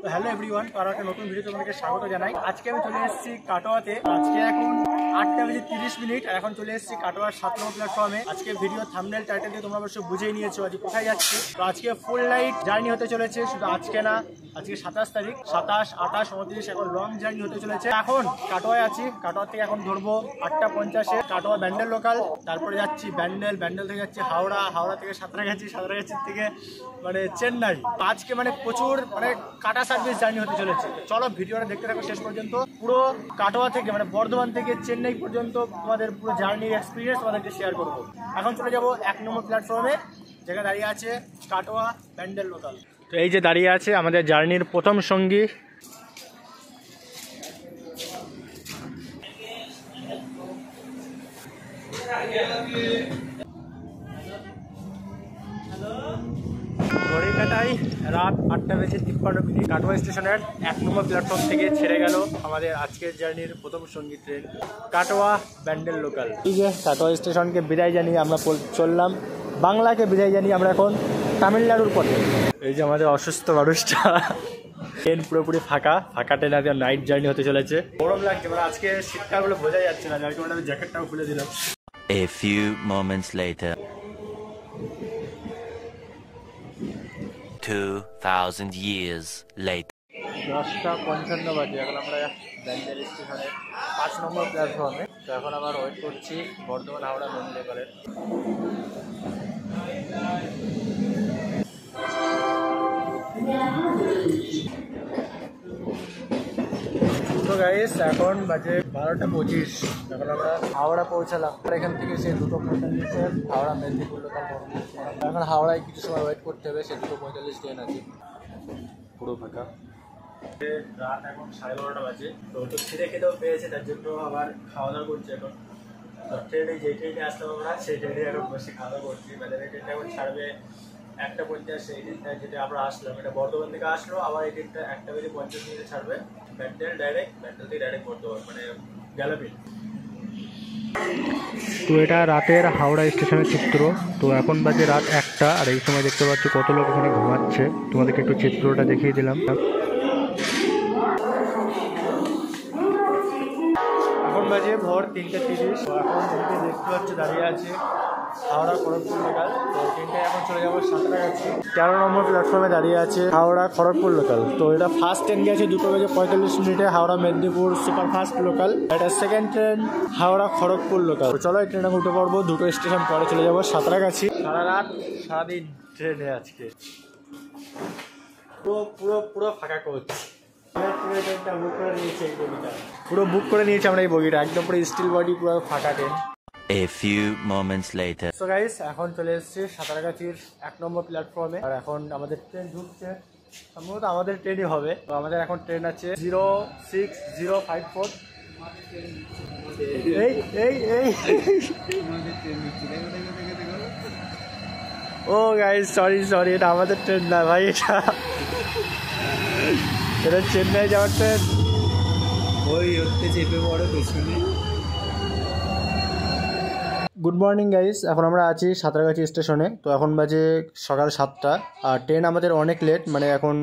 তো hello everyone, আর একটা নতুন ভিডিও তোমাদেরকে স্বাগত জানাই। আজকে আমি চলে এসেছি কাটোয়াতে। আজকে এখন 8:30 আর এখন চলে এসেছি কাটোয়ার 7 নম্বর প্ল্যাটফর্মে। আজকে ভিডিও থাম্বনেল টাইটেল দিয়ে তোমরা অবশ্যই বুঝেই নিয়েছো আজ কোথায় যাচ্ছি। তো আজকে ফুল নাইট জার্নি হতে চলেছে, শুধু আজকে না, আজকে 27 তারিখ, 27, 28, 29 এখন লং জার্নি হতে চলেছে। এখন কাটোয়ায় আছি, কাটোয়া থেকে এখন ধরবো 8:50-এ কাটোয়া ব্যান্ডেল লোকাল, তারপরে যাচ্ছি ব্যান্ডেল থেকে যাচ্ছি হাওড়া, হাওড়া থেকে সাঁতরাগাছি থেকে মানে চেন্নাই। আজকে মানে প্রচুর মানে কাটা সার্ভিস জার্নি হতে চলেছে। চলো ভিডিওটা দেখতে থাকো শেষ পর্যন্ত। পুরো কাটোয়া থেকে মানে বর্ধমান থেকে চেন্নাই পর্যন্ত তোমাদের পুরো জার্নির এক্সপিরিয়েন্স তোমাদেরকে শেয়ার করবো। এখন চলে যাবো 1 নম্বর প্ল্যাটফর্মে, যেখানে দাঁড়িয়ে আছে কাটোয়া ব্যান্ডেল লোকাল। তো এই যে দাঁড়িয়ে আছে আমাদের জার্নির প্রথম সঙ্গী। ঘড়ি কাটাই রাত 8:53। কাটোয়া স্টেশনের 1 নম্বর প্ল্যাটফর্ম থেকে ছেড়ে গেল আমাদের আজকের জার্নির প্রথম সঙ্গী ট্রেন কাটোয়া ব্যান্ডেল লোকাল। এই যে কাটোয়া স্টেশনকে বিদায় জানিয়ে আমরা চললাম, বাংলাকে বিদায় জানিয়ে আমরা এখন তামিলনাড়ুর পথে। এই যে আমাদের অসুস্থ মানুষটা, ট্রেন পুরোপুরি ফাঁকা ট্রেন, আজকে নাইট জার্নি হতে চলেছে। গরম লাগছে, মানে আজকে শীতকালগুলো বোঝা যাচ্ছে না, যার কারণে আমি জ্যাকেটটাও খুলে দিলাম। A few moments later. 2000 years later. 10:55 বাজে, এখন আমরা ব্যান্ডেল স্টেশনের 5 নম্বর প্ল্যাটফর্মে। তো এখন আবার ওয়েট করছি বর্ধমান হাওড়া মেন লোকালের। তো গাইস এখন বাজে 12:25, এখন আমরা হাওড়া পৌঁছালাম। এখান থেকে সে 2:45 হাওড়া মেদিনীপুর লোকাল ধরবো। এখন হাওড়ায় কিছু সময় ওয়েট করতে হবে, সে 2:45 ট্রেন আছে, পুরো ফাঁকা। রাত এখন 12:30 বাজে। তো খিদে খেতেও পেয়েছে, তার জন্য আবার খাওয়া দাওয়া করছি এখন। তো ট্রেনে যে ট্রেনে আসলাম আমরা সেই ট্রেনে এখন বসে খাওয়া দাওয়া করছি। মানে ট্রেনটা এখন ছাড়বে 1:50। এই ট্রেনটা যেটা আমরা আসলাম এটা বর্ধমান থেকে আসলো, আবার এই ট্রেনটা 1:50 ছাড়বে ব্যান্ডেল থেকে ডাইরেক্ট বর্ধমান, মানে গ্যালাপিন। তো এটা রাতের হাওড়া স্টেশনের চিত্র। তো এখন বাজে রাত 1টা, আর এই সময় দেখতে পাচ্ছি কত লোক এখানে ঘুমাচ্ছে। তোমাদেরকে একটু চিত্রটা দেখিয়ে দিলাম। এখন বাজে ভোর 3:30। এখন ট্রেনটা দেখতে পাচ্ছি দাঁড়িয়ে আছে হাওড়া খড়গপুর লোকাল। তো ট্রেনটা এখন চলে যাবো সাঁতরাগাছি। 13 নম্বর প্ল্যাটফর্মে দাঁড়িয়ে আছে হাওড়া খড়গপুর লোকাল। তো এটা ফার্স্ট ট্রেন গেছে 2:45 Howrah Medinipur super fast local. এটা second train Howrah Kharagpur local. তো চলো এই ট্রেনে উঠে পড়বো, 2 স্টেশন পরে চলে যাবো সাঁতরাগাছি। সারা রাত সারাদিন ট্রেনে আজকে পুরো ফাঁকা করছি। পুরো বুক করে নিয়েছি আমরা এই বগিটা, একদম পুরো স্টিল বডি, পুরো ফাঁকা train. A few moments later. So guys এখন চলে এসেছি সাঁতরাগাছির 1 নম্বর প্ল্যাটফর্মে, আর এখন আমাদের ট্রেন ঢুকছে। সম্ভবত আমাদের ট্রেনই হবে। তো আমাদের এখন ট্রেন আছে 06054। এই ও গাইস সরি, এটা আমাদের ট্রেন না ভাই, এটা চেন্নাই যাওয়ার ট্রেন। ওই হচ্ছে চেপে বড় পেছনে। গুড মর্নিং গাইস, এখন আমরা আছি সাঁতরাগাছি স্টেশনে। তো এখন বাজে সকাল 7টা, আর ট্রেন আমাদের অনেক লেট। মানে এখন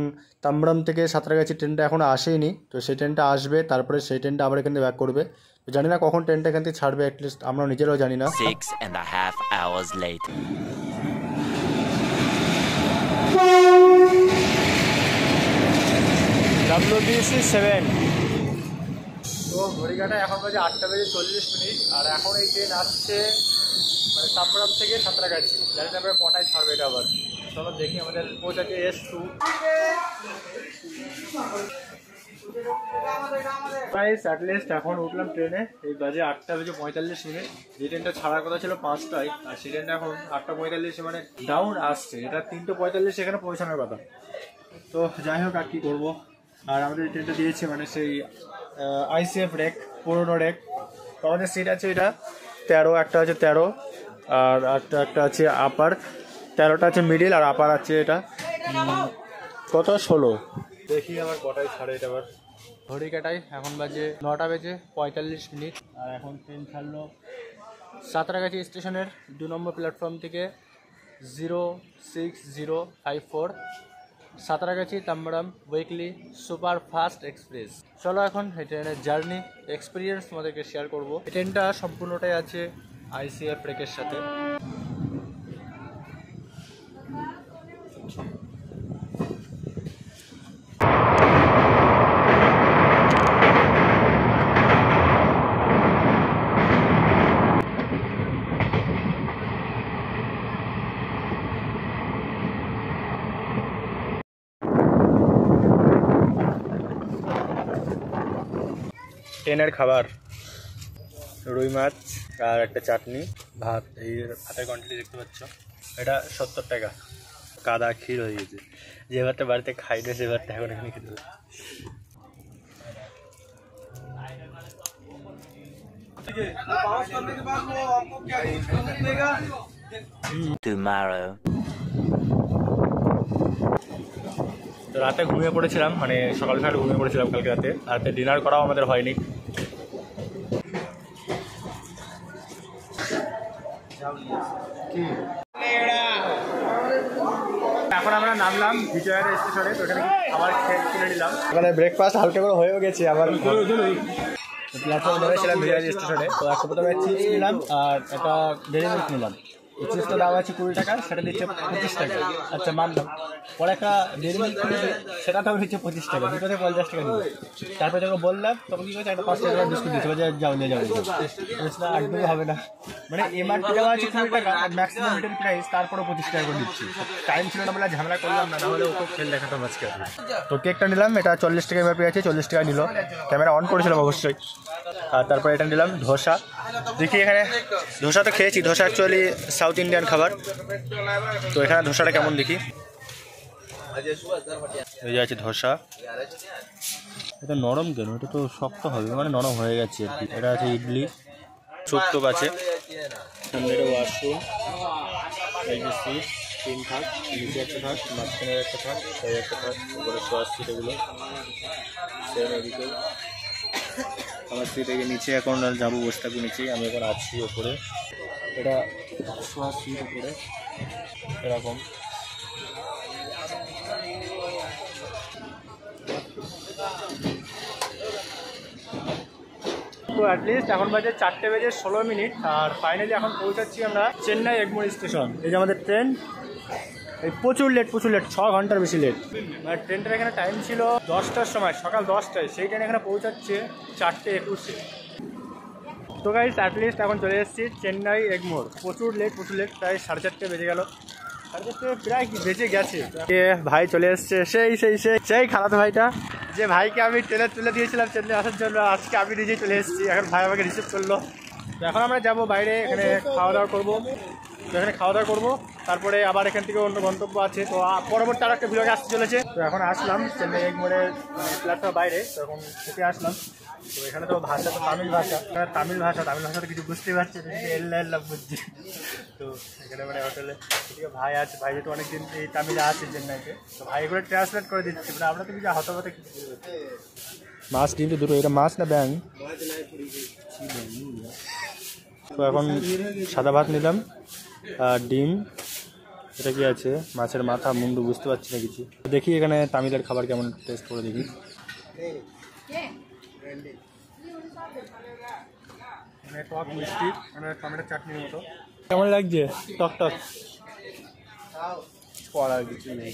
তাম্বরাম থেকে সাঁতরাগাছি ট্রেনটা এখনও আসেনি। তো সেই ট্রেনটা আসবে, তারপরে সেই ট্রেনটা আবার এখান থেকে ব্যাক করবে। তো জানি না কখন ট্রেনটা এখান থেকে ছাড়বে, অ্যাটলিস্ট আমরা নিজেরাও জানি না। 6.5 hours later. WBC 7। তো ঘড়িঘাটা এখন বাজে 8:40, আর এখন এই ট্রেন আসছে মানে তাম্বরাম থেকে সাঁতরাগাছি। জানি না আমরা কটায় ছাড়বে এটা আবার। চলো দেখি, আমাদের পৌঁছাচ্ছে S2। গাইস অ্যাটলিস্ট এখন উঠলাম ট্রেনে, এই বাজে 8:45। যে ট্রেনটা ছাড়ার কথা ছিল 5টায়, আর সেই ট্রেনটা এখন 8:45 মানে ডাউন আসছে। এটা 3:45 এখানে পৌঁছানোর কথা। তো যাই হোক, আর কি করবো। আর আমাদের এই ট্রেনটা দিয়েছে মানে সেই ICF রেক, পুরোনো রেক। তো আমাদের সিট আছে এটা 13, একটা আছে 13, আর একটা আছে আপার। 13টা আছে মিডিল, আর আপার আছে এটা কত 16। দেখি আবার কটায় ছাড়ে এটা আবার। ঘড়ি কাটাই এখন বাজে 9:45, আর এখন ট্রেন ছাড়লো সাঁতরাগাছি স্টেশনের 2 নম্বর প্ল্যাটফর্ম থেকে 06054। Santragachi Tambaram weekly super fast express. চলো এখন এই ট্রেনের জার্নি এক্সপিরিয়েন্স তোমাদেরকে শেয়ার করবো। এই ট্রেনটা সম্পূর্ণটাই আছে ICF ব্রেকের সাথে। ট্রেনের খাবার রুই মাছ আর একটা চাটনি, ভাত। এই ভাতের কোয়ান্টিটি দেখতে পাচ্ছ, এটা 70 টাকা। কাদা ক্ষীর হয়ে গেছে। যে ভাতটা বাড়িতে খাই না সে ভাতটা এখন এখানে খেতে হবে। Tomorrow. তো রাতে ঘুমিয়ে পড়েছিলাম, মানে সকাল সকাল ঘুমিয়ে পড়েছিলাম কালকে রাতে। রাতে ডিনার করাও আমাদের হয়নি। এখন আমরা নামলাম বিজয়ার স্টেশনে। তো এখানে খাবার কিনে নিলাম। এখানে ব্রেকফাস্ট হালকা করে হয়েও গেছে। আবার প্ল্যাটফর্মে ধরেছিলাম বিজয়ার স্টেশনে। তো একটা প্রথমে চিপস নিলাম আর একটা ডেরি মিল্ক নিলাম। এই চিপসটার দাম আছে 20 টাকা, সেটা দিচ্ছে 25 টাকা। আচ্ছা মানলাম। পরে একটা ডেরি মিল্ক কিনেছে, সেটা দাম হচ্ছে 25 টাকা, দুটোতে 50 টাকা দিল। তারপরে যখন বললাম তখন কি করছে, একটা 5 টাকা বিস্কুট দিচ্ছে, বলছে যাও নিয়ে যাও। একদমই হবে না, মানে MRP দেওয়া আছে 20 টাকা আর ম্যাক্সিমাম রিটেল প্রাইস তারপরে 25 টাকা করে দিচ্ছি। টাইম ছিল না বলে ঝামেলা করলাম না, নাহলে ওকে খেল দেখাতাম আজকে। তো কেকটা নিলাম, এটা 40 টাকা MRP আছে, 40 টাকা নিল। ক্যামেরা অন করেছিলাম অবশ্যই। আর তারপরে এটা নিলাম ধোসা। দেখি এখানে ধোসা তো খেয়েছি, ধোসা অ্যাকচুয়ালি সাউথ ইন্ডিয়ান খাবার। তো এখানে ধোসাটা কেমন দেখি। এই যে আছে ধোসা। এটা নরম কেন? এটা তো শক্ত হবে, মানে নরম হয়ে গেছে আর কি। এটা আছে ইডলি, স্যুপ টুপ আছে। সামনে একটা ওয়াশরুম, এই যে সিট, 3 থাক, নিচে একটা থাক, মাঝখানে একটা থাক, এই একটা থাক, উপরে শোয়ার সিট। এগুলো সেম এদিকে আমার সিট। এই নিচে এখন যাবো, বসে থাকবো নিচেই। আমি এখন আছি ওপরে। এটা শোয়ার সিট উপরে এরকম। তো অ্যাটলিস্ট এখন বাজে 4:16। আর ফাইনালি এখন পৌঁছাচ্ছি আমরা চেন্নাই এগমোর স্টেশন। এই যে আমাদের ট্রেন। এই প্রচুর লেট 6 ঘন্টার বেশি লেট। মানে ট্রেনটার এখানে টাইম ছিল 10টার সময়, সকাল 10টায়। সেই ট্রেন এখানে পৌঁছাচ্ছে 4:21। তো গাইস অ্যাটলিস্ট এখন চলে এসেছি চেন্নাই এগমোর। প্রচুর লেট প্রায় 4:30 বেজে গেল। 4:30 প্রায় বেজে গেছে। ভাই চলে এসছে, সেই খালাতো ভাইটা, যে ভাইকে আমি ট্রেনে তুলে দিয়েছিলাম চেন্নাই আসার জন্য। আজকে আমি নিজেই চলে এসেছি। এখন ভাই আমাকে রিসিভ করলো। তো এখন আমরা যাবো বাইরে, এখানে খাওয়া দাওয়া করবো। তো এখানে খাওয়া দাওয়া করবো, তারপরে আবার এখান থেকে অন্য গন্তব্য আছে। তো পরবর্তী আর একটা ভিডিওকে আসতে চলেছে। তো এখন আসলাম চেন্নাই এগমোরের প্ল্যাটফর্ম বাইরে। তো এখন থেকে আসলাম। তো এখানে তো ভাষা তো তামিল ভাষা তো কিছু বুঝতেই পারছি, এল্লা বুঝছি। তো এখানে মানে হোটেলে ভাই আছে, ভাই যেহেতু অনেকদিন এই তামিলে আছে চেন্নাইতে, তো ভাই এগুলো ট্রান্সলেট করে দিচ্ছি। মানে আমরা তো কিছু হতপথে কিছু মাছ কিন্তু দুটো। এটা মাছ না ব্যাং? তো এখন সাদা ভাত নিলাম আর ডিম। এটা কি আছে? মাছের মাথা, মুন্ডু, বুঝতে পারছি না কিছু। দেখি এখানে তামিলের খাবার কেমন, টেস্ট করে দেখি। মানে টক মিষ্টি, মানে টমেটোর চাটনির মতো। কেমন লাগছে? টক পড়ার কিছু নেই।